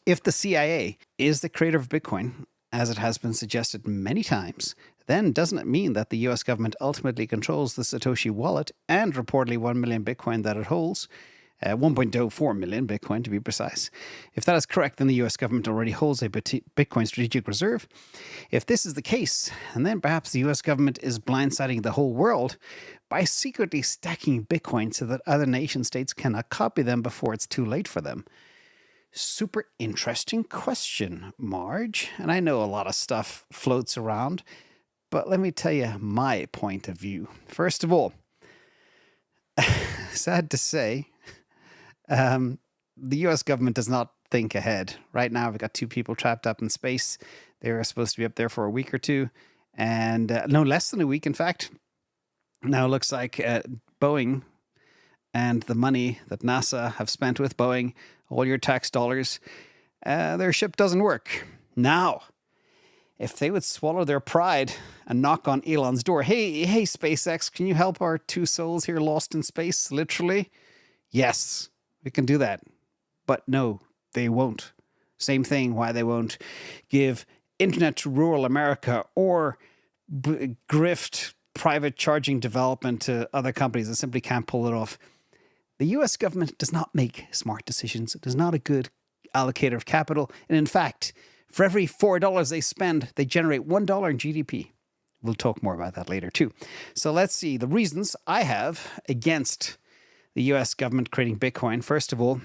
If the CIA is the creator of Bitcoin, as it has been suggested many times, then doesn't it mean that the US government ultimately controls the Satoshi wallet and reportedly 1 million Bitcoin that it holds? 1.04 million Bitcoin to be precise. If that is correct, then the US government already holds a Bitcoin strategic reserve. If this is the case, and then perhaps the US government is blindsiding the whole world by secretly stacking Bitcoin so that other nation states cannot copy them before it's too late for them. Super interesting question, Marge. And I know a lot of stuff floats around, but let me tell you my point of view. First of all, sad to say, the US government does not think ahead. Right now, we've got 2 people trapped up in space. They were supposed to be up there for a week or 2, and no less than a week, in fact. Now it looks like Boeing and the money that NASA have spent with Boeing, all your tax dollars, their ship doesn't work. Now, if they would swallow their pride and knock on Elon's door, hey, SpaceX, can you help our 2 souls here lost in space, literally? Yes, we can do that. But no, they won't. Same thing why they won't give internet to rural America or grift private charging development to other companies that simply can't pull it off. The US government does not make smart decisions. It is not a good allocator of capital. And in fact, for every $4 they spend, they generate $1 in GDP. We'll talk more about that later too. So let's see the reasons I have against the US government creating Bitcoin. First of all,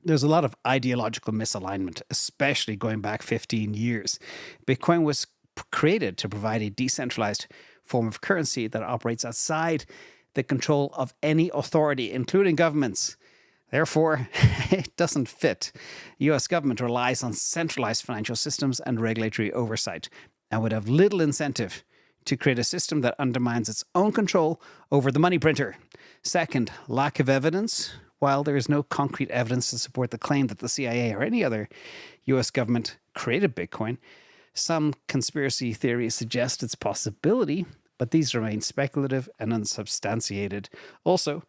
there's a lot of ideological misalignment, especially going back 15 years. Bitcoin was created to provide a decentralized form of currency that operates outside the control of any authority, including governments. Therefore, it doesn't fit. The US government relies on centralized financial systems and regulatory oversight and would have little incentive to create a system that undermines its own control over the money printer. Second, lack of evidence. While there is no concrete evidence to support the claim that the CIA or any other US government created Bitcoin, some conspiracy theories suggest its possibility, but these remain speculative and unsubstantiated. Also,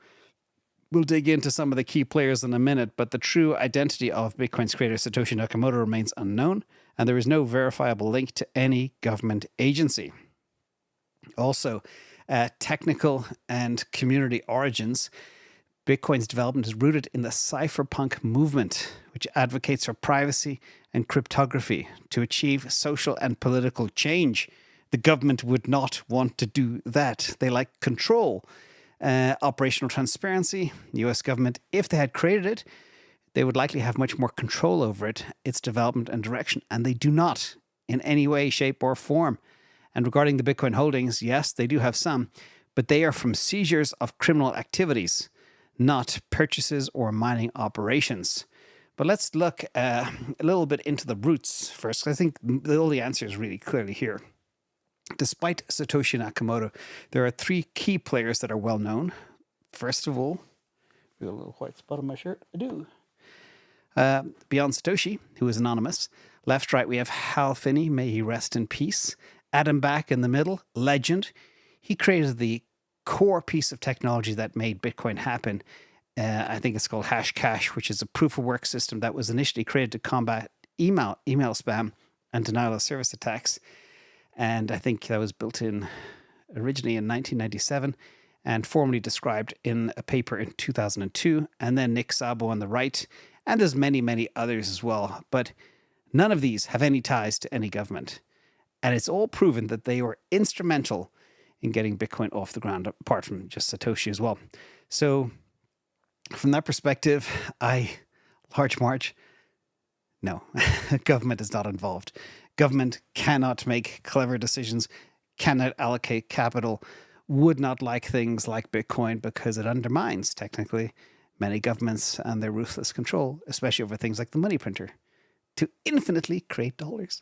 we'll dig into some of the key players in a minute, but the true identity of Bitcoin's creator Satoshi Nakamoto remains unknown, and there is no verifiable link to any government agency. Also, technical and community origins. Bitcoin's development is rooted in the cypherpunk movement, which advocates for privacy and cryptography to achieve social and political change. The government would not want to do that. They like control, operational transparency. The US government, if they had created it, they would likely have much more control over it, its development and direction, and they do not in any way, shape, or form. And regarding the Bitcoin holdings, yes, they do have some, but they are from seizures of criminal activities, not purchases or mining operations. But let's look a little bit into the roots first, because I think all the answer is really clearly here. Despite Satoshi Nakamoto, there are 3 key players that are well known. First of all, we got a little white spot on my shirt. I do. Beyond Satoshi, who is anonymous. Left, right, we have Hal Finney, may he rest in peace. Adam Back in the middle, legend. He created the core piece of technology that made Bitcoin happen. I think it's called Hashcash, which is a proof-of-work system that was initially created to combat email spam and denial of service attacks. And I think that was built in originally in 1997 and formally described in a paper in 2002. And then Nick Szabo on the right. And there's many, many others as well. But none of these have any ties to any government. And it's all proven that they were instrumental in getting Bitcoin off the ground, apart from just Satoshi as well. So from that perspective, large march, no, government is not involved. Government cannot make clever decisions, cannot allocate capital, would not like things like Bitcoin because it undermines, technically, many governments and their ruthless control, especially over things like the money printer, to infinitely create dollars.